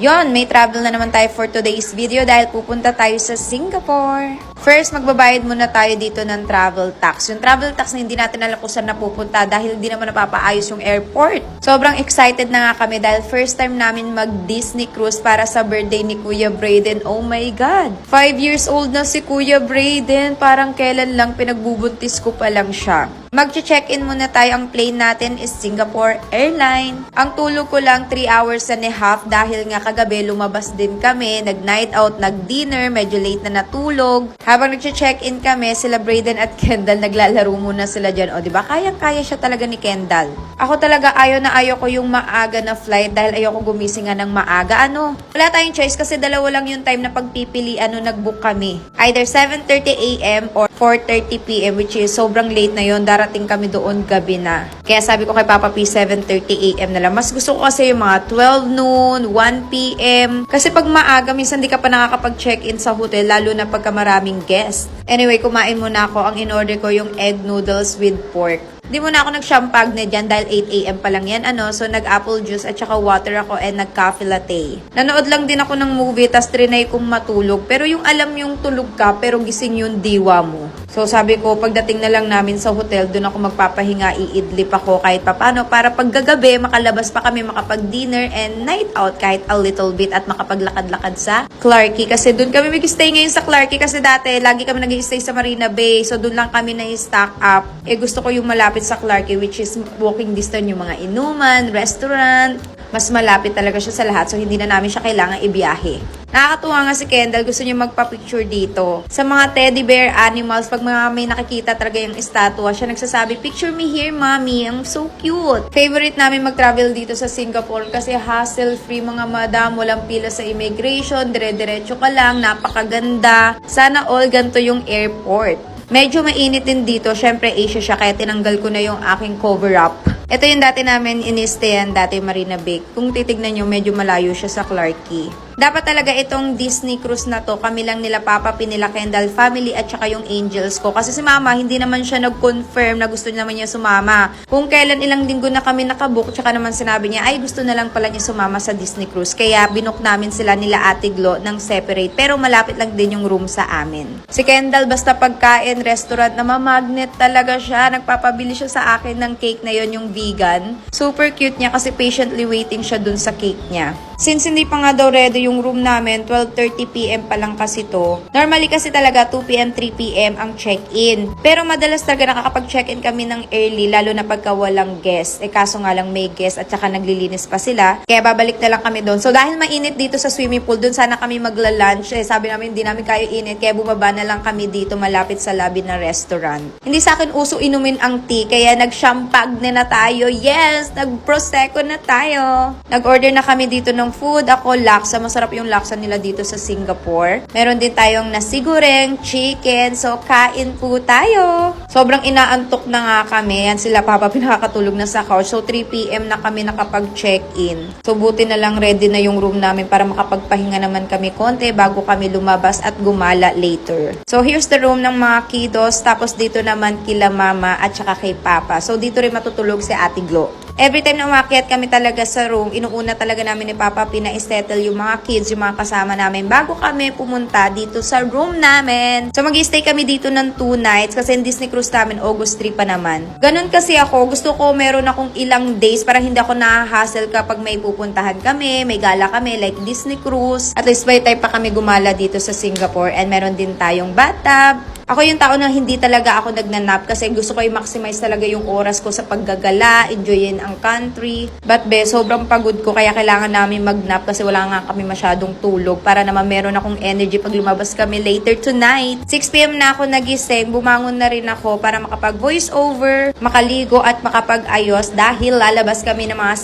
Yon, may travel na naman tayo for today's video dahil pupunta tayo sa Singapore. First, magbabayad muna tayo dito ng travel tax. Yung travel tax na hindi natin alam kung saan napupunta dahil hindi naman napapaayos yung airport. Sobrang excited na nga kami dahil first time namin mag-Disney cruise para sa birthday ni Kuya Brayden. Oh my God! 5 years old na si Kuya Brayden. Parang kailan lang pinagbubuntis ko pa lang siya. Mag-check-in muna tayo. Ang plane natin is Singapore Airline. Ang tulog ko lang 3 hours and a half dahil nga kagabi lumabas din kami, nag-night out, nag-dinner, medyo late na natulog. Habang nag-check-in kami, sila Brayden at Kendall, naglalaro muna sila dyan. O, diba? Kayang-kaya siya talaga ni Kendall. Ako talaga ayaw ko yung maaga na flight dahil ayoko gumising nga ng maaga. Wala tayong choice kasi dalawa lang yung time na pagpipilian nung nag-book kami. Either 7:30 a.m. or 4:30 p.m. which is sobrang late na yun. Darating kami doon gabi na. Kaya sabi ko kay Papa P, 7:30 a.m. na lang. Mas gusto ko kasi yung mga 12 noon, 1 p.m. Kasi pag maaga, minsan di ka pa nakakapag-check-in sa hotel, lalo na pagka maraming guest. Anyway, kumain muna ako. Ang in-order ko yung egg noodles with pork. Di muna ako nag-champagne dyan dahil 8 a.m. pa lang yan. So, nag-apple juice at saka water ako and nag-coffee latte. Nanood lang din ako ng movie, tas trinay kong matulog. Pero yung alam yung tulog ka, pero gising yung diwa mo. So, sabi ko, pagdating na lang namin sa hotel, doon ako magpapahinga, iidlip ako kahit papano. Para paggagabi, makalabas pa kami makapag-dinner and night out kahit a little bit at makapaglakad-lakad sa Clarke. Kasi doon kami mag-stay ngayon sa Clarke kasi dati, lagi kami nag-stay sa Marina Bay. So, doon lang kami na-stock up. Gusto ko yung malapit sa Clarke, which is walking distance yung mga inuman, restaurant. Mas malapit talaga siya sa lahat, so hindi na namin siya kailangan ibiyahe. Nakakatuwa nga si Kendall, gusto niya magpa-picture dito. Sa mga teddy bear animals, pag may nakikita talaga yung estatwa, siya nagsasabi, "Picture me here, mommy. I'm so cute." Favorite namin mag-travel dito sa Singapore kasi hassle-free mga madam, walang pila sa immigration, dire-diretso ka lang, napakaganda. Sana all ganito yung airport. Medyo mainit din dito. Syempre, Asia siya, kaya tinanggal ko na yung aking cover-up. Ito yung dati namin in-stayan, dati Marina Bay. Kung titignan nyo, medyo malayo siya sa Clarke. Dapat talaga itong Disney cruise na to, kami lang nila Papa P, nila Kendall family at saka yung angels ko. Kasi si Mama, hindi naman siya nag-confirm na gusto naman niya sumama. Kung kailan ilang linggo na kami nakabook, tsaka naman sinabi niya, ay gusto na lang pala niya sumama sa Disney cruise. Kaya binook namin sila nila Ate Glo ng separate. Pero malapit lang din yung room sa amin. Si Kendall, basta pagkain, restaurant na mamagnet talaga siya. Nagpapabili siya sa akin ng cake na yon, yung vegan. Super cute niya kasi patiently waiting siya dun sa cake niya. Since hindi pa nga daw ready yung room namin, 12:30 p.m. pa lang kasi to. Normally kasi talaga 2 p.m., 3 p.m. ang check-in. Pero madalas talaga nakakapag-check-in kami ng early, lalo na pagka walang guest. Kaso nga lang may guest at saka naglilinis pa sila. Kaya babalik na lang kami doon. So dahil mainit dito sa swimming pool, doon sana kami magla-lunch. Sabi namin hindi namin kaya init, kaya bumaba na lang kami dito malapit sa lobby ng restaurant. Hindi sa akin uso inumin ang tea, kaya nag-champagne na tayo. Yes! Nag-prosecco na tayo. Nag-order na kami dito ng food. Ako, laksa. Masarap yung laksa nila dito sa Singapore. Meron din tayong nasi goreng, chicken. So, kain po tayo. Sobrang inaantok na nga kami. Yan sila Papa, pinakakatulog na sa couch. So, 3 p.m. na kami nakapag-check-in. So, buti na lang ready na yung room namin para makapagpahinga naman kami konti bago kami lumabas at gumala later. So, here's the room ng mga kiddos. Tapos, dito naman kila Mama at saka kay Papa. So, dito rin matutulog si Ate Glo. Every time na umakyat kami talaga sa room, inuuna talaga namin ni Papa pina-settle yung mga kids, yung mga kasama namin bago kami pumunta dito sa room namin. So mag-stay kami dito ng 2 nights kasi yung Disney cruise namin August 3 pa naman. Ganun kasi ako, gusto ko meron akong ilang days para hindi ako na-hassle kapag may pupuntahan kami, may gala kami like Disney cruise. At least by time pa kami gumala dito sa Singapore and meron din tayong bathtub. Ako yung tao na hindi talaga ako nagnanap kasi gusto ko i-maximize talaga yung oras ko sa paggagala, enjoyin ang country. But sobrang pagod ko kaya kailangan namin mag-nap kasi wala nga kami masyadong tulog para naman meron akong energy pag lumabas kami later tonight. 6 p.m. na ako nagising, bumangon na rin ako para makapag-voice over, makaligo at makapag-ayos dahil lalabas kami ng mga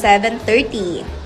7:30.